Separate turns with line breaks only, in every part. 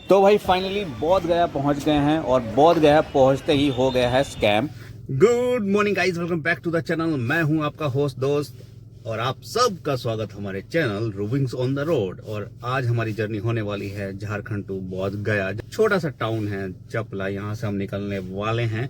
तो भाई फाइनली बोध गया पहुंच गए हैं और बोध गया पहुंचते ही हो गया है scam. Good morning guys, welcome back to the channel. मैं हूं आपका होस्ट दोस्त और आप सबका स्वागत हमारे चैनल रूविंग्स ऑन द रोड। और आज हमारी जर्नी होने वाली है झारखंड टू बोध गया। छोटा सा टाउन है चपला, यहाँ से हम निकलने वाले हैं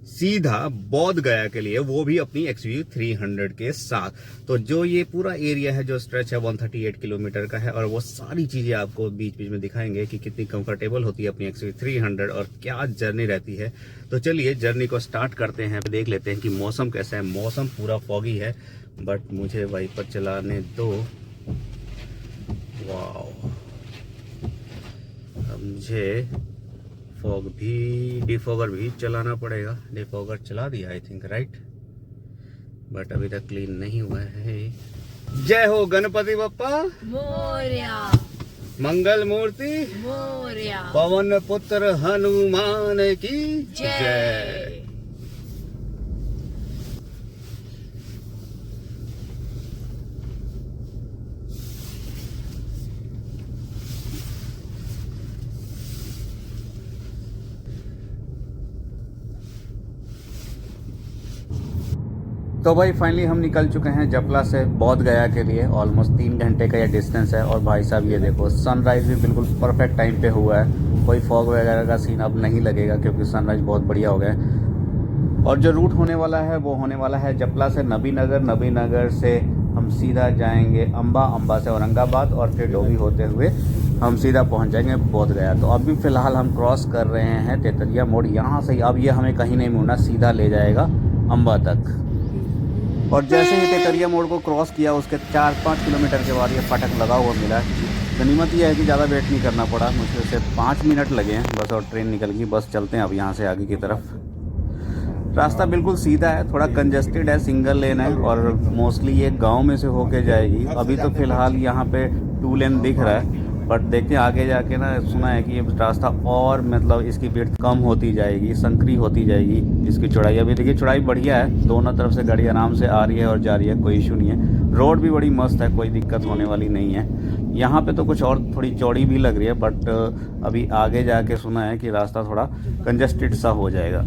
सीधा बोध गया के लिए, वो भी अपनी XUV 300 के साथ। तो जो ये पूरा एरिया है, जो स्ट्रेच है 138 किलोमीटर का है, और वो सारी चीजें आपको बीच बीच में दिखाएंगे कि कितनी कंफर्टेबल होती है अपनी XUV 300 और क्या जर्नी रहती है। तो चलिए जर्नी को स्टार्ट करते हैं। देख लेते हैं कि मौसम कैसा है। मौसम पूरा फॉगी है, बट मुझे वाइपर चलाने दो। वाह, अब मुझे फॉग भी, डिफॉगर भी चलाना पड़ेगा। डिफॉगर चला दिया आई थिंक, राइट, बट अभी तक क्लीन नहीं हुआ है। जय हो गणपति बप्पा
मोरया,
मंगल मूर्ति
मोरया,
पवन पुत्र हनुमान की
जय।
जय। तो भाई फाइनली हम निकल चुके हैं जपला से बोध गया के लिए। ऑलमोस्ट 3 घंटे का ये डिस्टेंस है। और भाई साहब ये देखो, सनराइज भी बिल्कुल परफेक्ट टाइम पे हुआ है। कोई फॉग वगैरह का सीन अब नहीं लगेगा क्योंकि सनराइज बहुत बढ़िया हो गया है। और जो रूट होने वाला है वो होने वाला है जपला से नबी नगर, नबी नगर से हम सीधा जाएंगे अम्बा, अम्बा से औरंगाबाद, और फिर डोभी होते हुए हम सीधा पहुँच जाएंगे बोध गया। तो अभी फ़िलहाल हम क्रॉस कर रहे हैं तेतरिया मोड़। यहाँ से अब ये हमें कहीं नहीं मुड़ना, सीधा ले जाएगा अम्बा तक। और जैसे ही तेतरिया मोड़ को क्रॉस किया उसके 4-5 किलोमीटर के बाद ये फाटक लगा हुआ मिला। गनीमत यह है कि ज़्यादा वेट नहीं करना पड़ा, मुझे से 5 मिनट लगे हैं बस, और ट्रेन निकल गई। बस चलते हैं अब यहाँ से आगे की तरफ। रास्ता बिल्कुल सीधा है, थोड़ा कंजेस्टेड है, सिंगल लेन है, और मोस्टली ये गांव में से होके जाएगी। अभी तो फ़िलहाल यहाँ पे 2 लेन दिख रहा है, बट देखते हैं आगे जाके ना, सुना है कि ये रास्ता और मतलब इसकी विड्थ कम होती जाएगी, संकरी होती जाएगी इसकी चौड़ाई। अभी देखिए चौड़ाई बढ़िया है, दोनों तरफ से गाड़ी आराम से आ रही है और जा रही है, कोई इशू नहीं है। रोड भी बड़ी मस्त है, कोई दिक्कत होने वाली नहीं है। यहाँ पे तो कुछ और थोड़ी चौड़ी भी लग रही है, बट अभी आगे जाके सुना है कि रास्ता थोड़ा कंजेस्टेड सा हो जाएगा।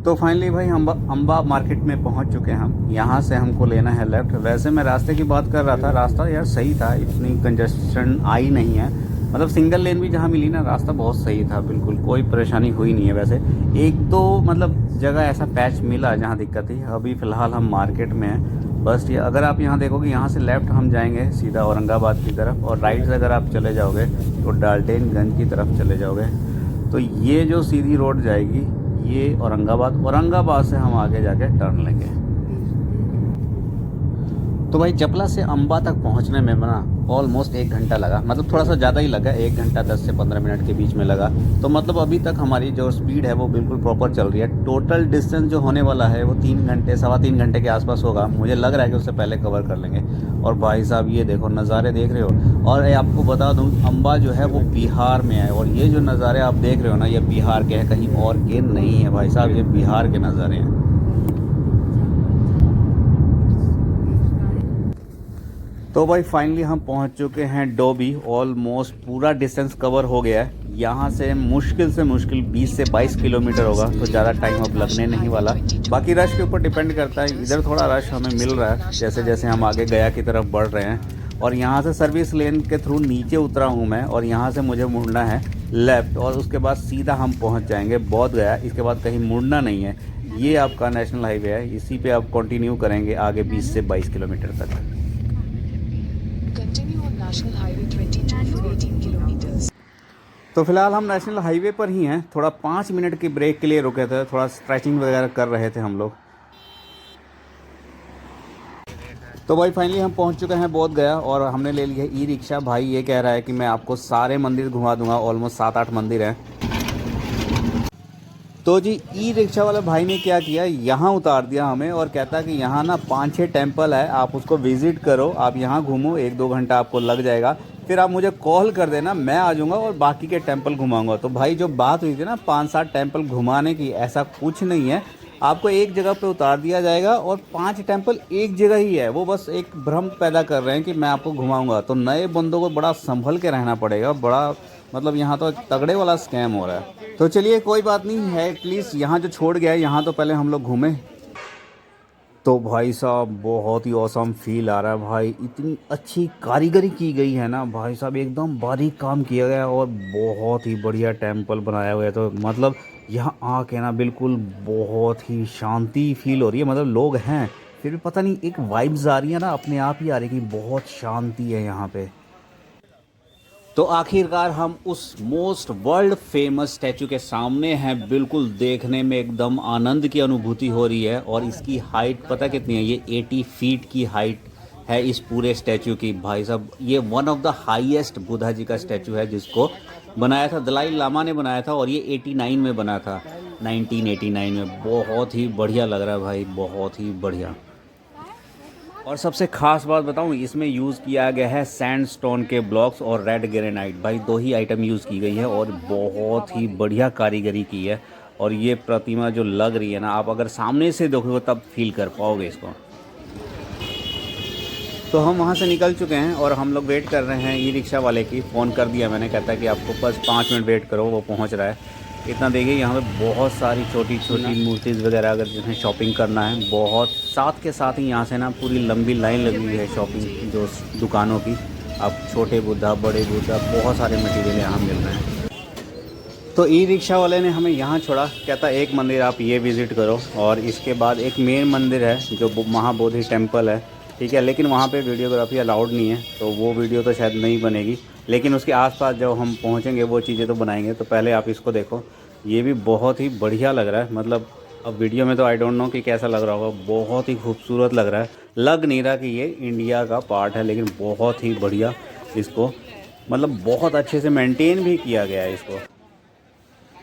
तो फाइनली भाई हम अम्बा मार्केट में पहुंच चुके हैं हम। यहाँ से हमको लेना है लेफ़्ट। वैसे मैं रास्ते की बात कर रहा था, रास्ता यार सही था, इतनी कंजेस्शन आई नहीं है। मतलब सिंगल लेन भी जहाँ मिली ना, रास्ता बहुत सही था, बिल्कुल कोई परेशानी हुई नहीं है। वैसे एक दो मतलब जगह ऐसा पैच मिला जहाँ दिक्कत थी। अभी फ़िलहाल हम मार्केट में हैं बस। ये अगर आप यहाँ देखोगे, यहाँ से लेफ़्ट हम जाएंगे सीधा औरंगाबाद की तरफ, और राइट से अगर आप चले जाओगे तो डाल्टनगंज की तरफ चले जाओगे। तो ये जो सीधी रोड जाएगी ये औरंगाबाद से हम आगे जाके टर्न लेंगे। तो भाई जपला से अम्बा तक पहुंचने में ना ऑलमोस्ट 1 घंटा लगा, मतलब थोड़ा सा ज़्यादा ही लगा, 1 घंटा 10 से 15 मिनट के बीच में लगा। तो मतलब अभी तक हमारी जो स्पीड है वो बिल्कुल प्रॉपर चल रही है। टोटल डिस्टेंस जो होने वाला है वो 3 घंटे, 3.25 घंटे के आसपास होगा। मुझे लग रहा है कि उससे पहले कवर कर लेंगे। और भाई साहब ये देखो, नज़ारे देख रहे हो। और आपको बता दूँ, अम्बा जो है वो बिहार में है, और ये जो नज़ारे आप देख रहे हो ना, ये बिहार के हैं, कहीं और के नहीं है भाई साहब, ये बिहार के नज़ारे हैं। तो भाई फाइनली हम पहुंच चुके हैं डोभी। ऑलमोस्ट पूरा डिस्टेंस कवर हो गया है। यहाँ से मुश्किल 20 से 22 किलोमीटर होगा, तो ज़्यादा टाइम अब लगने नहीं वाला। बाकी रश के ऊपर डिपेंड करता है, इधर थोड़ा रश हमें मिल रहा है जैसे जैसे हम आगे गया की तरफ बढ़ रहे हैं। और यहाँ से सर्विस लेन के थ्रू नीचे उतरा हूँ मैं, और यहाँ से मुझे मुड़ना है लेफ़्ट, और उसके बाद सीधा हम पहुँच जाएंगे बोध गया। इसके बाद कहीं मुड़ना नहीं है। ये आपका नेशनल हाईवे है, इसी पर आप कंटिन्यू करेंगे आगे 20 से 22 किलोमीटर तक। तो फिलहाल हम नेशनल हाईवे पर ही हैं। थोड़ा 5 मिनट की ब्रेक के लिए रुके थे, थोड़ा स्ट्रेचिंग वगैरह कर रहे थे हम लोग। तो भाई फाइनली हम पहुंच चुके हैं बोध गया, और हमने ले लिया ई रिक्शा। भाई ये कह रहा है कि मैं आपको सारे मंदिर घुमा दूंगा, ऑलमोस्ट 7-8 मंदिर हैं। तो जी ई रिक्शा वाला भाई ने क्या किया, यहाँ उतार दिया हमें, और कहता है कि यहाँ ना 5-6 टेम्पल है, आप उसको विज़िट करो, आप यहाँ घूमो, 1-2 घंटा आपको लग जाएगा, फिर आप मुझे कॉल कर देना, मैं आ जाऊँगा और बाकी के टेम्पल घुमाऊँगा। तो भाई जो बात हुई थी ना 5-7 टेम्पल घुमाने की, ऐसा कुछ नहीं है। आपको एक जगह पे उतार दिया जाएगा और 5 टेम्पल एक जगह ही है। वो बस एक भ्रम पैदा कर रहे हैं कि मैं आपको घुमाऊंगा। तो नए बंदों को बड़ा संभल के रहना पड़ेगा। बड़ा मतलब यहाँ तो तगड़े वाला स्कैम हो रहा है। तो चलिए कोई बात नहीं है, एटलीस्ट यहाँ जो छोड़ गया है यहाँ तो पहले हम लोग घूमें। तो भाई साहब बहुत ही औसम फील आ रहा है भाई। इतनी अच्छी कारीगरी की गई है ना भाई साहब, एकदम बारीक काम किया गया है और बहुत ही बढ़िया टेम्पल बनाया हुआ है। तो मतलब यहाँ आके ना बिल्कुल बहुत ही शांति फील हो रही है। मतलब लोग हैं फिर भी पता नहीं एक वाइब्स आ रही है ना, अपने आप ही आ रही है कि बहुत शांति है यहाँ पे। तो आखिरकार हम उस मोस्ट वर्ल्ड फेमस स्टैचू के सामने हैं। बिल्कुल देखने में एकदम आनंद की अनुभूति हो रही है। और इसकी हाइट पता कितनी है? ये 80 फीट की हाइट है इस पूरे स्टैचू की। भाई साहब ये one of the highest Buddha ji का स्टैचू है, जिसको बनाया था दलाई लामा ने बनाया था। और ये 89 में बना था, 1989 में। बहुत ही बढ़िया लग रहा है भाई, बहुत ही बढ़िया। और सबसे खास बात बताऊं, इसमें यूज़ किया गया है सैंडस्टोन के ब्लॉक्स और रेड ग्रेनाइट। भाई 2 ही आइटम यूज़ की गई है और बहुत ही बढ़िया कारीगरी की है। और ये प्रतिमा जो लग रही है ना, आप अगर सामने से देखोगे तब फील कर पाओगे इसको। तो हम वहाँ से निकल चुके हैं और हम लोग वेट कर रहे हैं ई रिक्शा वाले की। फ़ोन कर दिया मैंने, कहता है कि आपको बस 5 मिनट वेट करो, वो पहुँच रहा है। इतना देखिए यहाँ पे बहुत सारी छोटी छोटी मूर्तिज़ वगैरह अगर जिन्हें शॉपिंग करना है, बहुत साथ के साथ ही यहाँ से ना पूरी लंबी लाइन लगी हुई है शॉपिंग जो दुकानों की। अब छोटे बुद्धा, बड़े बुद्धा, बहुत सारे मटेरियल यहाँ मिल रहे हैं। तो ई रिक्शा वाले ने हमें यहाँ छोड़ा, कहता एक मंदिर आप ये विज़िट करो और इसके बाद एक मेन मंदिर है जो महाबोधि टेम्पल है, ठीक है। लेकिन वहाँ पे वीडियोग्राफी अलाउड नहीं है, तो वो वीडियो तो शायद नहीं बनेगी। लेकिन उसके आसपास जब हम पहुँचेंगे वो चीज़ें तो बनाएंगे। तो पहले आप इसको देखो, ये भी बहुत ही बढ़िया लग रहा है। मतलब अब वीडियो में तो आई डोंट नो कि कैसा लग रहा होगा, बहुत ही खूबसूरत लग रहा है। लग नहीं रहा कि ये इंडिया का पार्ट है, लेकिन बहुत ही बढ़िया इसको मतलब बहुत अच्छे से मेंटेन भी किया गया है इसको।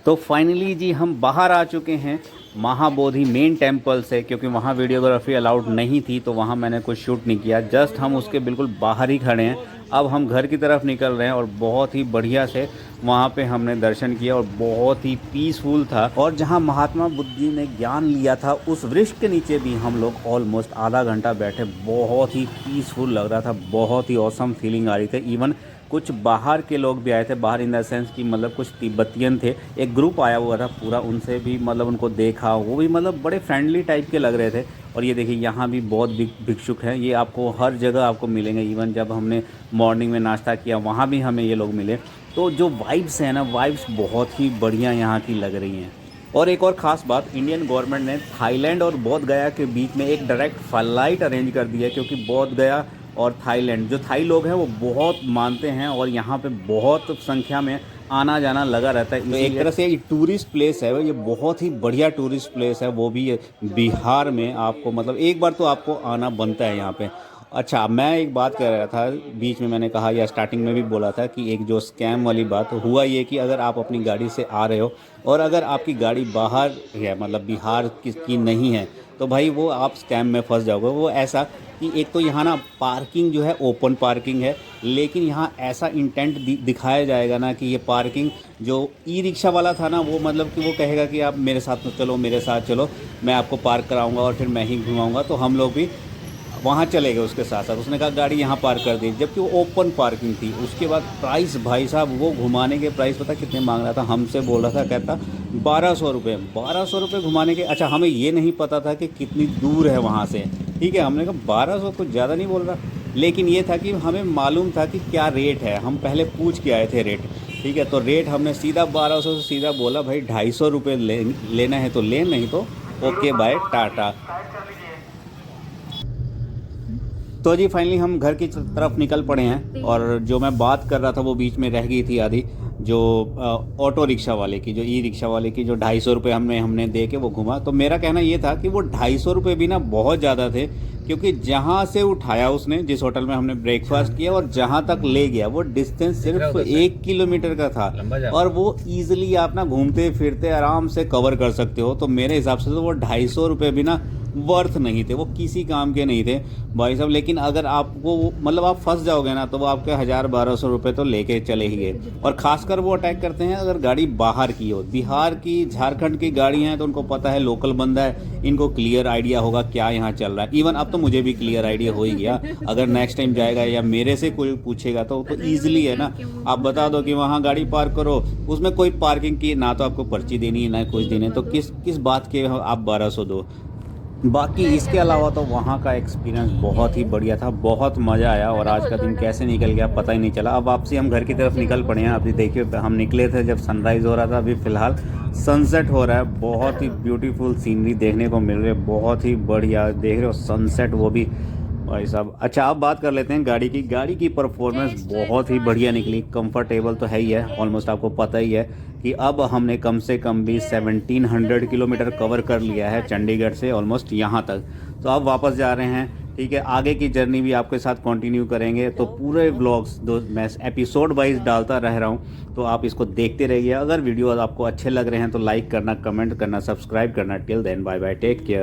तो फाइनली जी हम बाहर आ चुके हैं महाबोधि मेन टेम्पल से, क्योंकि वहाँ वीडियोग्राफी अलाउड नहीं थी तो वहाँ मैंने कुछ शूट नहीं किया। जस्ट हम उसके बिल्कुल बाहर ही खड़े हैं। अब हम घर की तरफ निकल रहे हैं और बहुत ही बढ़िया से वहाँ पे हमने दर्शन किया और बहुत ही पीसफुल था। और जहाँ महात्मा बुद्ध जी ने ज्ञान लिया था उस वृक्ष के नीचे भी हम लोग ऑलमोस्ट आधा घंटा बैठे। बहुत ही पीसफुल लग रहा था, बहुत ही ऑसम फीलिंग आ रही थी। इवन कुछ बाहर के लोग भी आए थे, बाहर इन द सेंस कि मतलब कुछ तिब्बतियन थे, एक ग्रुप आया हुआ था पूरा, उनसे भी मतलब उनको देखा, वो भी मतलब बड़े फ्रेंडली टाइप के लग रहे थे। और ये देखिए यहाँ भी बहुत भिक्षुक हैं, ये आपको हर जगह आपको मिलेंगे। इवन जब हमने मॉर्निंग में नाश्ता किया वहाँ भी हमें ये लोग मिले। तो जो वाइब्स हैं ना, वाइब्स बहुत ही बढ़िया यहाँ की लग रही हैं। और एक और ख़ास बात, इंडियन गवर्नमेंट ने थाईलैंड और बोध गया के बीच में एक डायरेक्ट फ्लाइट अरेंज कर दी है, क्योंकि बोध गया और थाईलैंड जो थाई लोग हैं वो बहुत मानते हैं और यहाँ पे बहुत संख्या में आना जाना लगा रहता है। तो एक तरह से ये टूरिस्ट प्लेस है, ये बहुत ही बढ़िया टूरिस्ट प्लेस है, वो भी बिहार में। आपको मतलब एक बार तो आपको आना बनता है यहाँ पे। अच्छा, मैं एक बात कह रहा था बीच में, मैंने कहा या स्टार्टिंग में भी बोला था कि एक जो स्कैम वाली बात हुआ ये कि अगर आप अपनी गाड़ी से आ रहे हो और अगर आपकी गाड़ी बाहर है, मतलब बिहार की नहीं है, तो भाई वो आप स्कैम में फंस जाओगे। वो ऐसा कि एक तो यहाँ ना पार्किंग जो है ओपन पार्किंग है, लेकिन यहाँ ऐसा इंटेंट दिखाया जाएगा ना कि ये पार्किंग जो ई रिक्शा वाला था ना, वो मतलब कि वो कहेगा कि आप मेरे साथ चलो, मेरे साथ चलो, मैं आपको पार्क कराऊंगा और फिर मैं ही घुमाऊंगा। तो हम लोग भी वहाँ चले गए उसके साथ साथ। उसने कहा गाड़ी यहाँ पार्क कर दी, जबकि वो ओपन पार्किंग थी। उसके बाद प्राइस, भाई साहब वो घुमाने के प्राइस पता कितने मांग रहा था? हमसे बोल रहा था, कहता 1200 रुपये, 1200 रुपये घुमाने के। अच्छा, हमें ये नहीं पता था कि कितनी दूर है वहाँ से, ठीक है। हमने कहा 1200 कुछ ज़्यादा नहीं बोल रहा, लेकिन ये था कि हमें मालूम था कि क्या रेट है। हम पहले पूछ के आए थे रेट, ठीक है। तो रेट हमने सीधा 1200 से सीधा बोला भाई 250 रुपये लेना है तो ले, नहीं तो ओके बाय टाटा। तो जी फाइनली हम घर की तरफ निकल पड़े हैं। और जो मैं बात कर रहा था वो बीच में रह गई थी आधी, जो ऑटो रिक्शा वाले की, जो ई रिक्शा वाले की, जो 250 रुपये हमने दे के वो घुमा। तो मेरा कहना ये था कि वो 250 रुपये भी ना बहुत ज़्यादा थे, क्योंकि जहाँ से उठाया उसने, जिस होटल में हमने ब्रेकफास्ट किया और जहाँ तक ले गया, वो डिस्टेंस सिर्फ 1 किलोमीटर का था। और वो ईजिली आप ना घूमते फिरते आराम से कवर कर सकते हो। तो मेरे हिसाब से तो वो 250 रुपये भी ना वर्थ नहीं थे, वो किसी काम के नहीं थे भाई साहब। लेकिन अगर आपको मतलब आप फंस जाओगे ना तो वो आपके 1000-1200 रुपये तो लेके चले ही गए। और खासकर वो अटैक करते हैं अगर गाड़ी बाहर की हो, बिहार की झारखंड की गाड़ी हैं तो उनको पता है, लोकल बंदा है, इनको क्लियर आइडिया होगा क्या यहाँ चल रहा है। इवन अब तो मुझे भी क्लियर आइडिया हो ही गया, अगर नेक्स्ट टाइम जाएगा या मेरे से कोई पूछेगा तो ईजिली है ना, आप बता दो कि वहाँ गाड़ी पार्क करो, उसमें कोई पार्किंग की ना तो आपको पर्ची देनी है ना कुछ देनी है, तो किस बात के आप 1200 दो। बाकी इसके अलावा तो वहाँ का एक्सपीरियंस बहुत ही बढ़िया था, बहुत मज़ा आया। और आज का दिन कैसे निकल गया पता ही नहीं चला। अब वापसी हम घर की तरफ निकल पड़े हैं। अभी देखिए हम निकले थे जब सनराइज़ हो रहा था, अभी फ़िलहाल सनसेट हो रहा है। बहुत ही ब्यूटीफुल सीनरी देखने को मिल रही है, बहुत ही बढ़िया देख रहे हो सनसेट वो भी भाई साहब। अच्छा अब बात कर लेते हैं गाड़ी की परफॉर्मेंस बहुत ही बढ़िया निकली, कंफर्टेबल तो है ही है, ऑलमोस्ट आपको पता ही है कि अब हमने कम से कम भी 1700 किलोमीटर कवर कर लिया है चंडीगढ़ से ऑलमोस्ट यहाँ तक। तो अब वापस जा रहे हैं, ठीक है। आगे की जर्नी भी आपके साथ कंटिन्यू करेंगे, तो पूरे व्लॉग्स दो मैं एपिसोड वाइज डालता रह रहा हूँ, तो आप इसको देखते रहिए। अगर वीडियो आपको अच्छे लग रहे हैं तो लाइक करना, कमेंट करना, सब्सक्राइब करना। Till then bye bye, take care.